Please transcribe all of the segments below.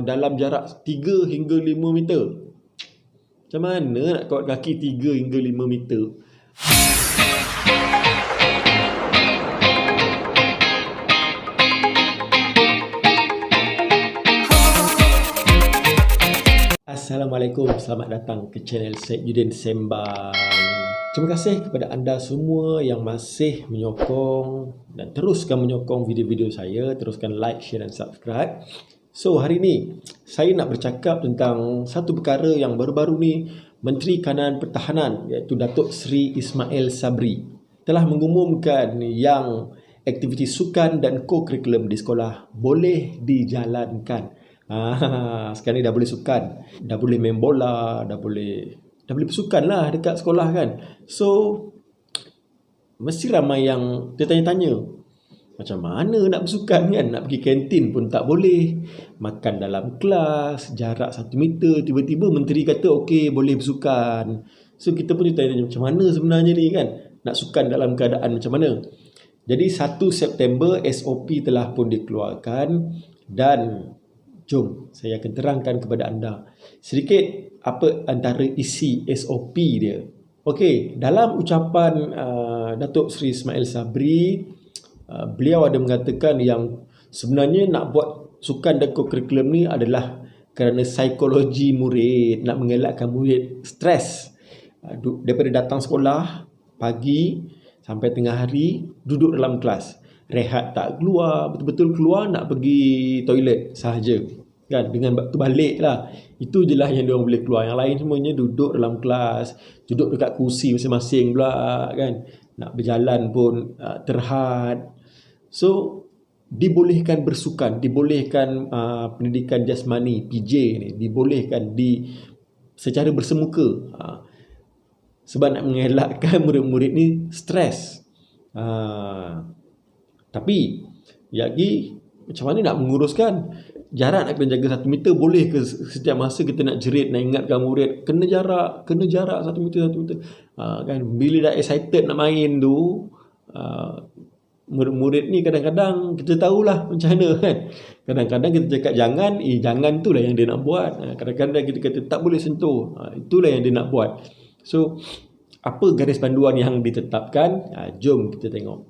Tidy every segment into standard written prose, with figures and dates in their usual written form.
dalam jarak 3 hingga 5 meter. Macam mana nak kawat kaki 3 hingga 5 meter? Assalamualaikum, selamat datang ke channel Saifuddin Sembang. Terima kasih kepada anda semua yang masih menyokong dan teruskan menyokong video-video saya. Teruskan like, share dan subscribe. So, hari ini saya nak bercakap tentang satu perkara yang baru-baru ni Menteri Kanan Pertahanan iaitu Datuk Seri Ismail Sabri telah mengumumkan yang aktiviti sukan dan co-curriculum di sekolah boleh dijalankan. Sekarang ni dah boleh sukan, dah boleh main bola, dah boleh bersukan lah dekat sekolah kan. So mesti ramai yang tertanya-tanya, macam mana nak bersukan kan? Nak pergi kantin pun tak boleh, makan dalam kelas jarak 1 meter, tiba-tiba menteri kata okey boleh bersukan. So kita pun tertanya macam mana sebenarnya ni kan, nak sukan dalam keadaan macam mana. Jadi 1 September SOP telah pun dikeluarkan dan jom saya akan terangkan kepada anda sedikit apa antara isi SOP dia. Okey, dalam ucapan Datuk Seri Ismail Sabri, beliau ada mengatakan yang sebenarnya nak buat sukan dan co-curriculum ni adalah kerana psikologi murid, nak mengelakkan murid stres daripada datang sekolah pagi sampai tengah hari duduk dalam kelas, rehat tak keluar, betul-betul keluar nak pergi toilet sahaja kan, dengan waktu balik lah. Itu je lah yang diorang boleh keluar. Yang lain semuanya duduk dalam kelas, duduk dekat kursi masing-masing pula kan, nak berjalan pun terhad. So dibolehkan bersukan, dibolehkan pendidikan jasmani PJ ni dibolehkan secara bersemuka, sebab nak mengelakkan murid-murid ni stres. Tapi lagi macam mana nak menguruskan jarak? Nak kena jaga 1 meter, boleh ke setiap masa kita nak jerit, nak ingatkan murid kena jarak 1 meter kan. Bila dah excited nak main tu, murid-murid ni kadang-kadang kita tahulah macam mana kan. Kadang-kadang kita cakap jangan tu lah yang dia nak buat. Kadang-kadang kita kata tak boleh sentuh, itulah yang dia nak buat. So apa garis panduan yang ditetapkan? Jom kita tengok.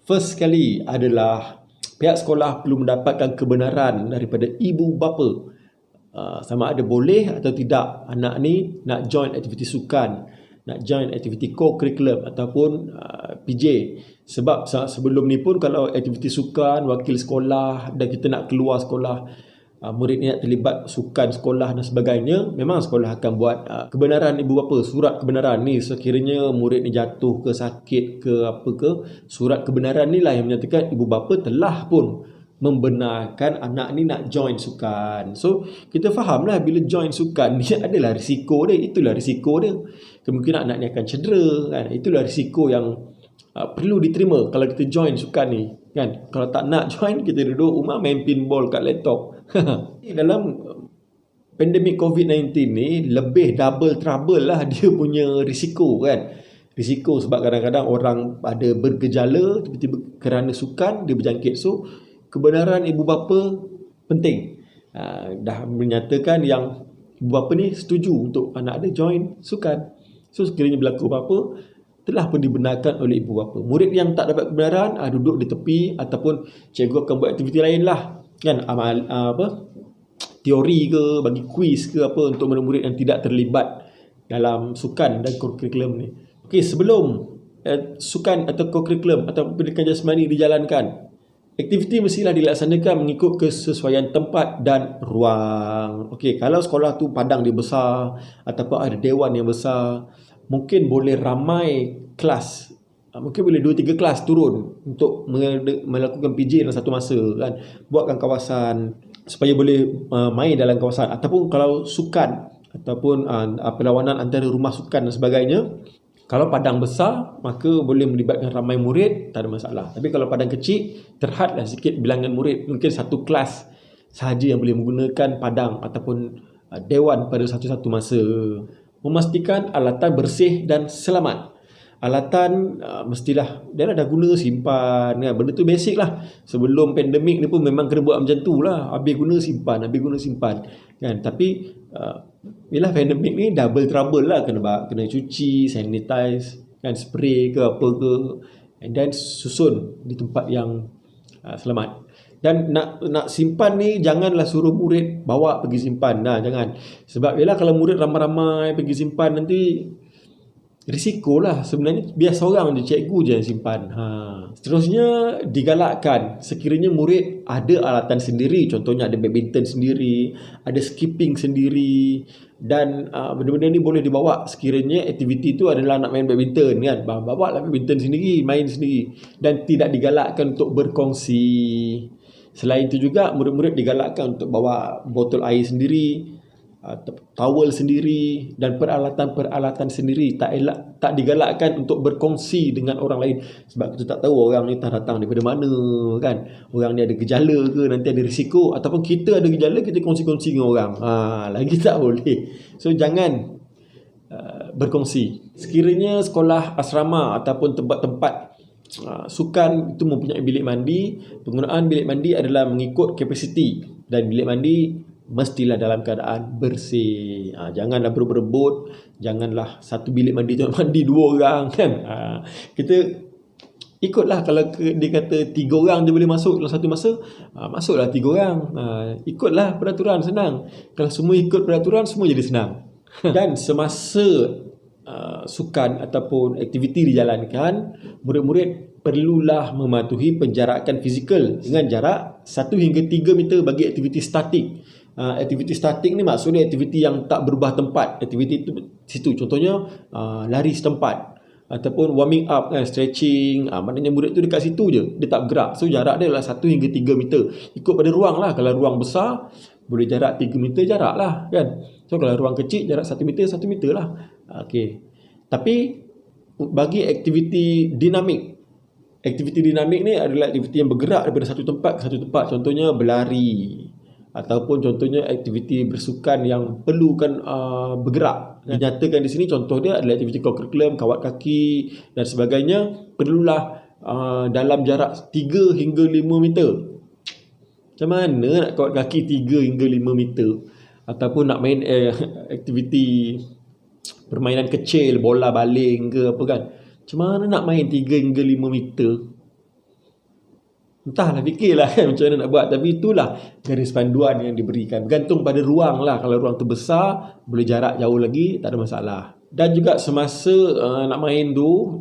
First sekali adalah pihak sekolah perlu mendapatkan kebenaran daripada ibu bapa sama ada boleh atau tidak anak ni nak join aktiviti sukan, nak join aktiviti co-curriculum ataupun PJ. Sebab sebelum ni pun kalau aktiviti sukan, wakil sekolah dan kita nak keluar sekolah, murid ni nak terlibat sukan sekolah dan sebagainya, memang sekolah akan buat kebenaran ibu bapa, surat kebenaran ni. Sekiranya murid ni jatuh ke, sakit ke, apa ke, surat kebenaran ni lah yang menyatakan ibu bapa telah pun membenarkan anak ni nak join sukan. So kita faham lah bila join sukan ni adalah risiko dia, itulah risiko dia. Kemungkinan anak ni akan cedera kan, itulah risiko yang perlu diterima kalau kita join sukan ni kan. Kalau tak nak join, kita duduk rumah main pinball kat laptop. Dalam pandemik COVID-19 ni lebih double trouble lah dia punya risiko kan. Risiko sebab kadang-kadang orang ada bergejala tiba-tiba kerana sukan dia berjangkit. So kebenaran ibu bapa penting. Dah menyatakan yang ibu bapa ni setuju untuk anak dia join sukan. So sekiranya berlaku apa-apa telah pun dibenarkan oleh ibu bapa. Murid yang tak dapat kebenaran duduk di tepi ataupun cikgu akan buat aktiviti lain lah kan, teori ke, bagi kuis ke apa untuk murid-murid yang tidak terlibat dalam sukan dan co-curriculum ni. Okey, sebelum sukan atau co-curriculum atau pendidikan jasmani dijalankan, aktiviti mestilah dilaksanakan mengikut kesesuaian tempat dan ruang. Okey, kalau sekolah tu padang dia besar ataupun ada dewan yang besar, mungkin boleh ramai kelas, mungkin boleh 2-3 kelas turun untuk melakukan PJ dalam satu masa kan. Buatkan kawasan supaya boleh main dalam kawasan. Ataupun kalau sukan ataupun perlawanan antara rumah sukan dan sebagainya, kalau padang besar maka boleh melibatkan ramai murid, tak ada masalah. Tapi kalau padang kecil, terhadlah sikit bilangan murid, mungkin satu kelas sahaja yang boleh menggunakan padang ataupun dewan pada satu-satu masa. Memastikan alatan bersih dan selamat. alatan mestilah dia dah guna simpan kan. Benda tu basic lah. Sebelum pandemik ni pun memang kena buat macam tu lah. Habis guna simpan kan. Tapi yelah pandemik ni double trouble lah. Kena cuci, sanitize kan, spray ke apa ke, and then susun di tempat yang selamat. Dan nak simpan ni janganlah suruh murid bawa pergi simpan. Jangan. Sebab yelah kalau murid ramai-ramai pergi simpan nanti risiko lah. Sebenarnya biar seorang je, cikgu je yang simpan. Seterusnya digalakkan sekiranya murid ada alatan sendiri, contohnya ada badminton sendiri, ada skipping sendiri, dan benda-benda ni boleh dibawa sekiranya aktiviti tu adalah nak main badminton kan, bawa lah badminton sendiri, main sendiri, dan tidak digalakkan untuk berkongsi. Selain itu juga murid-murid digalakkan untuk bawa botol air sendiri, towel sendiri, dan peralatan-peralatan sendiri. Tak digalakkan untuk berkongsi dengan orang lain, sebab kita tak tahu orang ni datang daripada mana kan. Orang ni ada gejala ke, nanti ada risiko, ataupun kita ada gejala kita kongsi-kongsi dengan orang, lagi tak boleh. So jangan berkongsi. Sekiranya sekolah asrama ataupun tempat-tempat sukan itu mempunyai bilik mandi, penggunaan bilik mandi adalah mengikut kapasiti, dan bilik mandi mestilah dalam keadaan bersih. Janganlah berebut, janganlah satu bilik mandi tu mandi 2 orang kan. Kita ikutlah, kalau dia kata 3 orang je boleh masuk dalam satu masa, masuklah 3 orang. Ikutlah peraturan, senang. Kalau semua ikut peraturan, semua jadi senang. Dan semasa sukan ataupun aktiviti dijalankan, murid-murid perlulah mematuhi penjarakan fizikal dengan jarak 1 hingga 3 meter bagi aktiviti statik. Aktiviti statik ni maksudnya aktiviti yang tak berubah tempat. Aktiviti itu situ contohnya lari setempat ataupun warming up kan, stretching. Maknanya murid tu dekat situ je, dia tak bergerak. So jarak dia adalah 1 hingga 3 meter. Ikut pada ruang lah. Kalau ruang besar boleh jarak 3 meter, jarak lah kan. So kalau ruang kecil jarak 1 meter, 1 meter lah. Tapi bagi aktiviti dinamik, aktiviti dinamik ni adalah aktiviti yang bergerak daripada satu tempat ke satu tempat. Contohnya berlari, ataupun contohnya aktiviti bersukan yang perlukan bergerak. Dinyatakan di sini contoh dia adalah aktiviti co-curriculum, kawat kaki dan sebagainya, perlulah dalam jarak 3 hingga 5 meter. Macam mana nak kawat kaki 3 hingga 5 meter? Ataupun nak main aktiviti permainan kecil, bola baling ke apa kan, macam mana nak main 3 hingga 5 meter? Entahlah, fikirlah kan macam mana nak buat. Tapi itulah garis panduan yang diberikan, bergantung pada ruang lah. Kalau ruang tu besar, boleh jarak jauh lagi, tak ada masalah. Dan juga semasa nak main tu,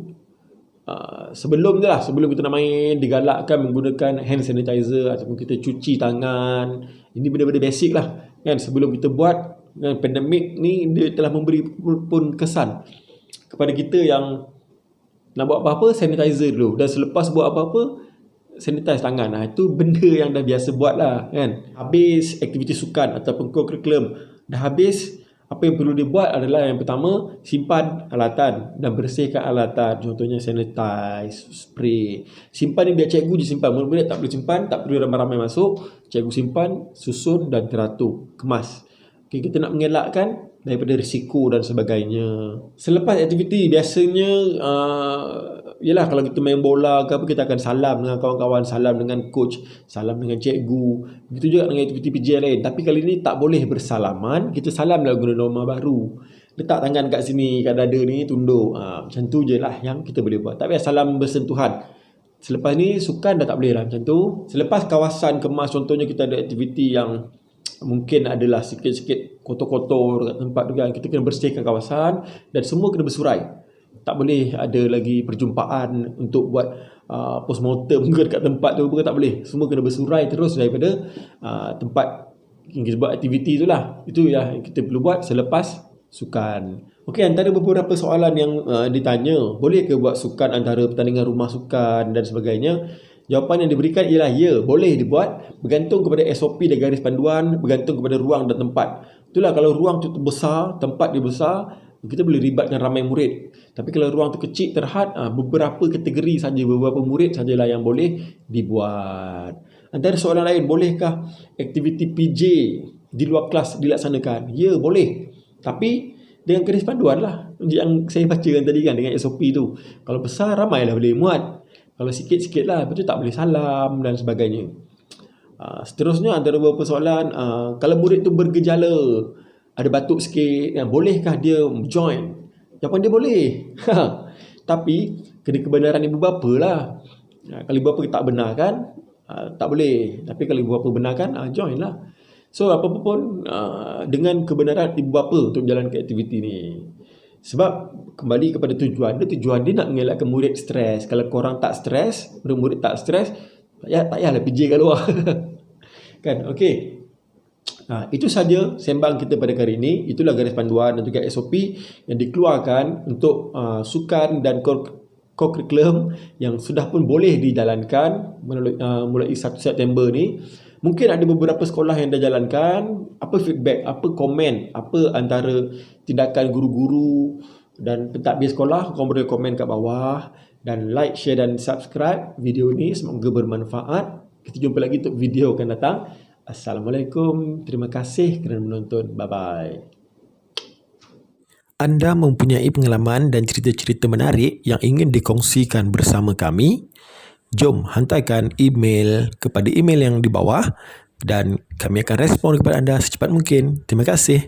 sebelum kita nak main, digalakkan menggunakan hand sanitizer ataupun kita cuci tangan. Ini benda-benda basic lah kan. Sebelum kita buat, pandemik ni dia telah memberi pun kesan kepada kita yang nak buat apa-apa, sanitizer dulu, dan selepas buat apa-apa, sanitize tangan. Itu benda yang dah biasa buat lah kan. Habis aktiviti sukan ataupun co-curriculum dah habis, apa yang perlu dibuat adalah yang pertama, simpan alatan dan bersihkan alatan. Contohnya sanitize, spray. Simpan ni biar cikgu je simpan. Murid-murid tak perlu simpan, tak perlu ramai-ramai masuk. Cikgu simpan, susun dan teratur, kemas. Kita nak mengelakkan daripada risiko dan sebagainya. Selepas aktiviti, biasanya yelah, kalau kita main bola ke apa, kita akan salam dengan kawan-kawan, salam dengan coach, salam dengan cikgu. Begitu juga dengan aktiviti PJ lain. Tapi kali ni tak boleh bersalaman. Kita salam dalam guna norma baru. Letak tangan kat sini, kat dada ni, tunduk. Macam tu je lah yang kita boleh buat. Tak payah salam bersentuhan. Selepas ni sukan dah tak boleh lah macam tu. Selepas kawasan kemas, contohnya kita ada aktiviti yang mungkin adalah sikit-sikit kotor-kotor dekat tempat tu kan, kita kena bersihkan kawasan dan semua kena bersurai. Tak boleh ada lagi perjumpaan untuk buat postmortem ke dekat tempat tu, tak boleh. Semua kena bersurai terus daripada tempat yang kita buat aktiviti tu lah. Itu yang kita perlu buat selepas sukan. Okey, antara beberapa soalan yang ditanya, boleh ke buat sukan antara pertandingan rumah sukan dan sebagainya? Jawapan yang diberikan ialah ya, boleh dibuat, bergantung kepada SOP dan garis panduan, bergantung kepada ruang dan tempat. Itulah, kalau ruang tu besar, tempat dia besar, kita boleh libatkan ramai murid. Tapi kalau ruang tu kecil, terhad, beberapa kategori saja, beberapa murid sajalah yang boleh dibuat. Antara soalan lain, bolehkah aktiviti PJ di luar kelas dilaksanakan? Ya, boleh. Tapi dengan garis panduan lah yang saya bacakan tadi kan, dengan SOP tu. Kalau besar ramailah boleh muat, kalau sikit-sikit lah, betul tak boleh salam dan sebagainya. Seterusnya antara beberapa soalan, kalau murid tu bergejala, ada batuk sikit, bolehkah dia join? Jawapan dia boleh. Tapi kena kebenaran ibu bapa lah. Kalau ibu bapa tak benarkan, tak boleh. Tapi kalau ibu bapa benarkan, join lah. So apa-apa pun dengan kebenaran ibu bapa untuk menjalankan aktiviti ni. Sebab kembali kepada tujuan dia nak mengelakkan murid stres. Kalau korang tak stres, murid tak stres, tak payahlah PJ kat luar. Kan, okey. Itu saja sembang kita pada kali ini. Itulah garis panduan dan juga SOP yang dikeluarkan untuk sukan dan co-curriculum yang sudah pun boleh dijalankan mulai 1 September ni. Mungkin ada beberapa sekolah yang dah jalankan. Apa feedback, apa komen, apa antara tindakan guru-guru dan pentadbir sekolah, korang boleh komen kat bawah. Dan like, share dan subscribe video ni. Semoga bermanfaat. Kita jumpa lagi untuk video akan datang. Assalamualaikum. Terima kasih kerana menonton. Bye-bye. Anda mempunyai pengalaman dan cerita-cerita menarik yang ingin dikongsikan bersama kami? Jom hantarkan email kepada email yang di bawah dan kami akan respon kepada anda secepat mungkin. Terima kasih.